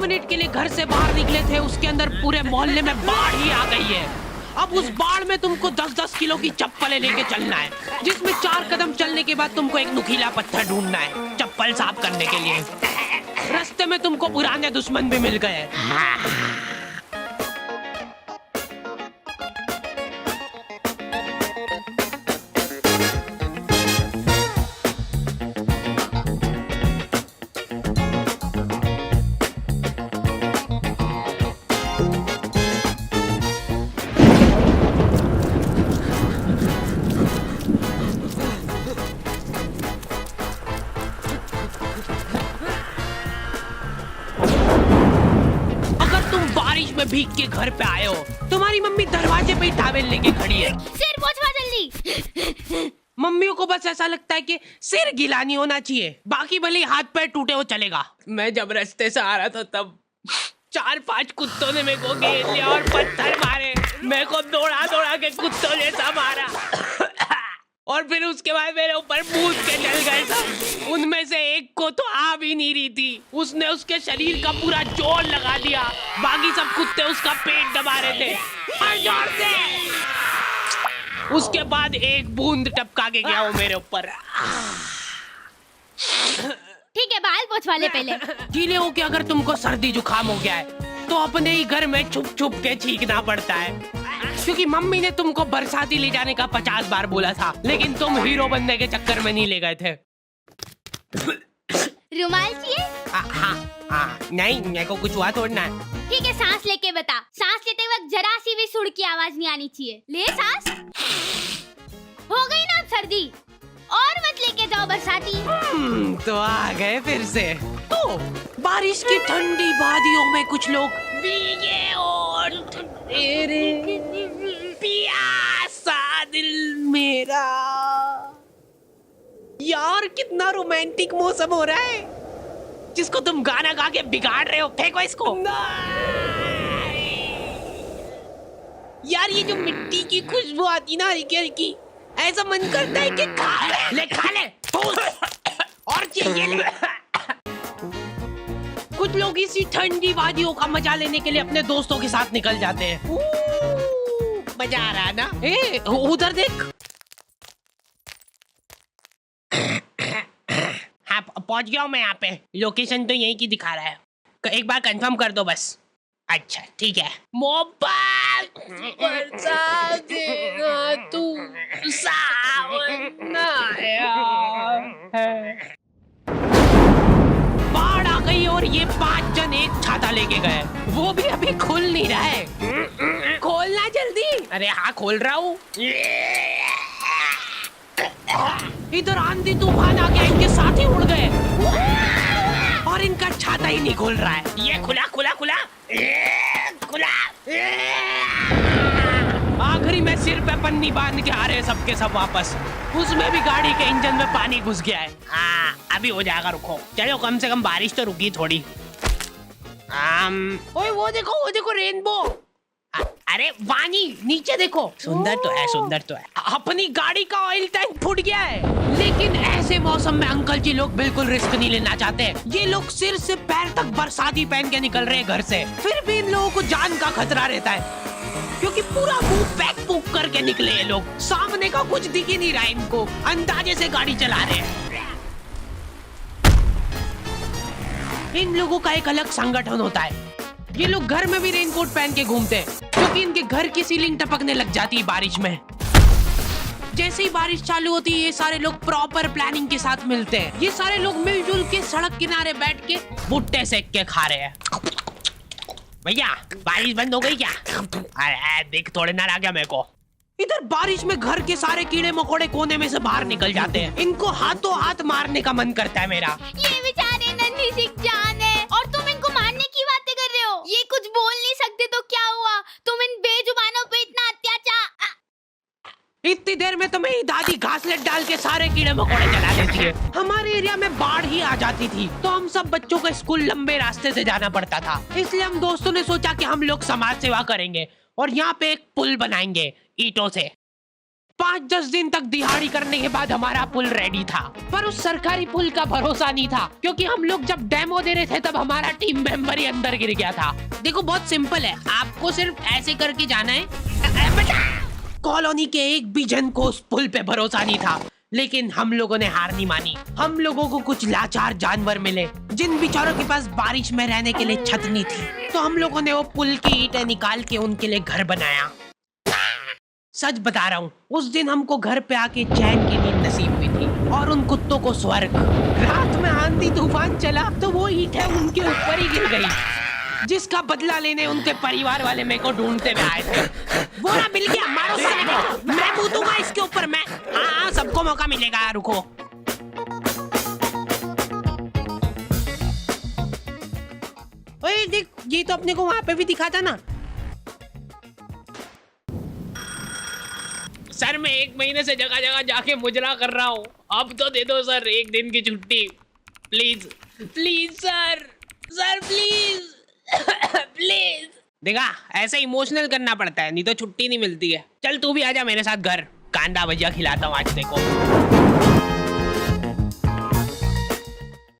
Minute के लिए घर से बाहर निकले थे, उसके अंदर पूरे मोहल्ले में बाढ़ ही आ गई है। अब उस बाढ़ में तुमको 10-10 किलो की चप्पलें लेके चलना है, जिसमें 4 कदम चलने के बाद तुमको एक नुकीला पत्थर ढूंढना है चप्पल साफ करने के लिए। रास्ते में तुमको पुराने दुश्मन भी मिल गए। भीग के घर पे आए हो, तुम्हारी मम्मी दरवाजे पे ही टॉवेल लेके खड़ी है। सिर पोंछवा जल्दी। मम्मियों को बस ऐसा लगता है कि सिर गीला नहीं होना चाहिए, बाकी भले ही हाथ पैर टूटे हो चलेगा। मैं जब रास्ते से आ रहा था तब 4-5 कुत्तों ने मेरे को घेर लिया और पत्थर मारे। मेरे को दौड़ा दौड़ा के कुत्तों जैसा मारा और फिर उसके बाद मेरे ऊपर कूद के चल गए सब। उनमें से एक को तो आ भी नहीं रही थी, उसने उसके शरीर का पूरा जोर लगा दिया। बाकी सब कुत्ते उसका पेट दबा रहे थे और जोर से। उसके बाद एक बूंद टपका के गया वो मेरे ऊपर। ठीक है, बाल पोंछवा ले पहले। गीले हो के अगर तुमको सर्दी जुकाम हो गया है तो अपने ही घर में छुप छुप के छींकना पड़ता है, क्योंकि मम्मी ने तुमको बरसाती ले जाने का 50 बार बोला था, लेकिन तुम हीरो बनने के चक्कर में नहीं ले गए थे। रुमाल चाहिए? हाँ, नहीं मेरे को कुछ हुआ थोड़ा ना। ठीक है, सांस लेके बता। सांस लेते वक्त जरा सी भी सुर की आवाज नहीं आनी चाहिए। ले सांस। हो गई ना सर्दी, और मत लेके जाओ बरसाती। तो आ गए फिर से। तो बारिश की ठंडी वादियों में कुछ लोग भीगे और तेरे प्यासा दिल मेरा। यार कितना रोमांटिक मौसम हो रहा है, जिसको तुम गाना गा के बिगाड़ रहे हो। फेंको इसको। यार ये जो मिट्टी की खुशबू आती ना हल्की हल्की, ऐसा मन करता है कि खा ले और चाहिए ले। कुछ लोग इसी ठंडी वादियों का मजा लेने के लिए अपने दोस्तों के साथ निकल जाते हैं। मजा आ रहा है ना? उधर देख। हाँ पहुंच गया हूँ मैं यहाँ पे। लोकेशन तो यही की दिखा रहा है, एक बार कंफर्म कर दो बस। अच्छा ठीक है। मोबाइल बरसा देगा तू सावन आया है। बाढ़ आ गई और ये 5 जन एक छाता लेके गए, वो भी अभी खुल नहीं रहा है। खोलना जल्दी। अरे हाँ खोल रहा हूँ। इधर आंधी तूफान आ गया, इनके साथ ही उड़ गए और इनका छाता ही नहीं खोल रहा है। ये खुला खुला खुला खुला। आखिरी में सिर पे पन्नी बांध के आ रहे सबके सब वापस। उसमें भी गाड़ी के इंजन में पानी घुस गया है। हाँ अभी हो जाएगा, रुको। चलो कम से कम बारिश तो रुकी थोड़ी। ओए वो देखो रेनबो। अरे वानी नीचे देखो। सुंदर तो है, सुंदर तो है। अपनी गाड़ी का ऑयल टैंक फूट गया है, लेकिन ऐसे मौसम में अंकल जी लोग बिल्कुल रिस्क नहीं लेना चाहते। ये लोग सिर से पैर तक बरसाती पहन के निकल रहे हैं घर से। फिर भी इन लोगों को जान का खतरा रहता है, क्योंकि पूरा मुंह पैक पुक करके निकले ये लोग। सामने का कुछ दिख ही नहीं रहा इनको, अंदाजे से गाड़ी चला रहे हैं। इन लोगों का एक अलग संगठन होता है। ये लोग घर में भी रेनकोट पहन के घूमते हैं, क्योंकि इनके घर की सीलिंग टपकने लग जाती है बारिश में। जैसे ही बारिश चालू होती है, ये सारे लोग प्रॉपर प्लानिंग के साथ मिलते हैं। ये सारे लोग मिलजुल के सड़क किनारे बैठ के भुट्टे सेक के खा रहे हैं। भैया बारिश बंद हो गई क्या? अरे देख थोड़े ना आ गया मेरे को। इधर बारिश में घर के सारे कीड़े मकोड़े कोने में से बाहर निकल जाते हैं। इनको हाथों हाथ मारने का मन करता है मेरा। ये बेचारे नन्ही सी जान है और तुम इनको मारने की बातें कर रहे हो। ये कुछ बोल नहीं सकते तो क्या हुआ? तुम इन बेजुबानों पे इतना अत्याचार। इतनी देर में तो मेरी दादी घासलेट डाल के सारे कीड़े मकोड़े जला देती है। हमारे एरिया में बाढ़ ही आ जाती थी तो हम सब बच्चों को स्कूल लंबे रास्ते से जाना पड़ता था। इसलिए हम दोस्तों ने सोचा कि हम लोग समाज सेवा करेंगे और यहाँ पे एक पुल बनाएंगे ईंटों से। 5-10 दिन तक दिहाड़ी करने के बाद हमारा पुल रेडी था, पर उस सरकारी पुल का भरोसा नहीं था, क्योंकि हम लोग जब डेमो दे रहे थे तब हमारा टीम मेंबर ही अंदर गिर गया था। देखो बहुत सिंपल है, आपको सिर्फ ऐसे करके जाना है। कॉलोनी के एक भी जन को उस पुल पे भरोसा नहीं था, लेकिन हम लोगों ने हार नहीं मानी। हम लोगों को कुछ लाचार जानवर मिले जिन बेचारों के पास बारिश में रहने के लिए छत नहीं थी, तो हम लोगों ने वो पुल की ईंटें निकाल के उनके लिए घर बनाया। सच बता रहा हूँ, उस दिन हमको घर पे आके चैन की नींद नसीब हुई थी और उन कुत्तों को स्वर्ग। रात में आंधी तूफान चला तो वो ईंटें उनके ऊपर ही गिर गई, जिसका बदला लेने उनके परिवार वाले मेरे को ढूंढते हुए आए थे। वो ना मिल गया, मारो साले को, मैं कूदूंगा इसके ऊपर मैं। हाँ सबको मौका मिलेगा, रुको। ओए देख, ये तो अपने को वहां पे भी दिखा था ना। सर मैं 1 महीने से जगह जगह जाके मुजरा कर रहा हूँ, अब तो दे दो सर 1 दिन की छुट्टी please. Please sir, sir please please. देखा, ऐसे इमोशनल करना पड़ता है, नहीं तो छुट्टी नहीं मिलती है। चल तू भी आजा मेरे साथ घर, कांदा भजिया खिलाता हूँ आज देखो।